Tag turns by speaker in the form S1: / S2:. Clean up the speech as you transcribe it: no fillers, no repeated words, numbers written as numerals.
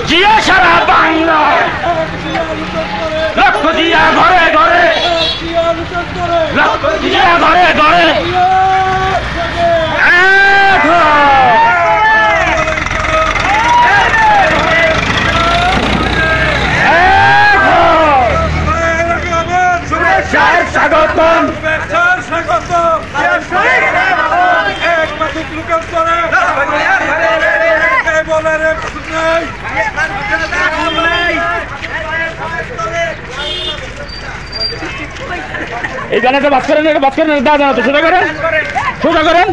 S1: জিয়া সারা বাংলা লক্ষ জিয়া ঘরে ঘরে লক্ষ জিয়া ঘরে ঘরে স্বাগতম এই গানটা বাদ করেন দাদা তো সোজা করেন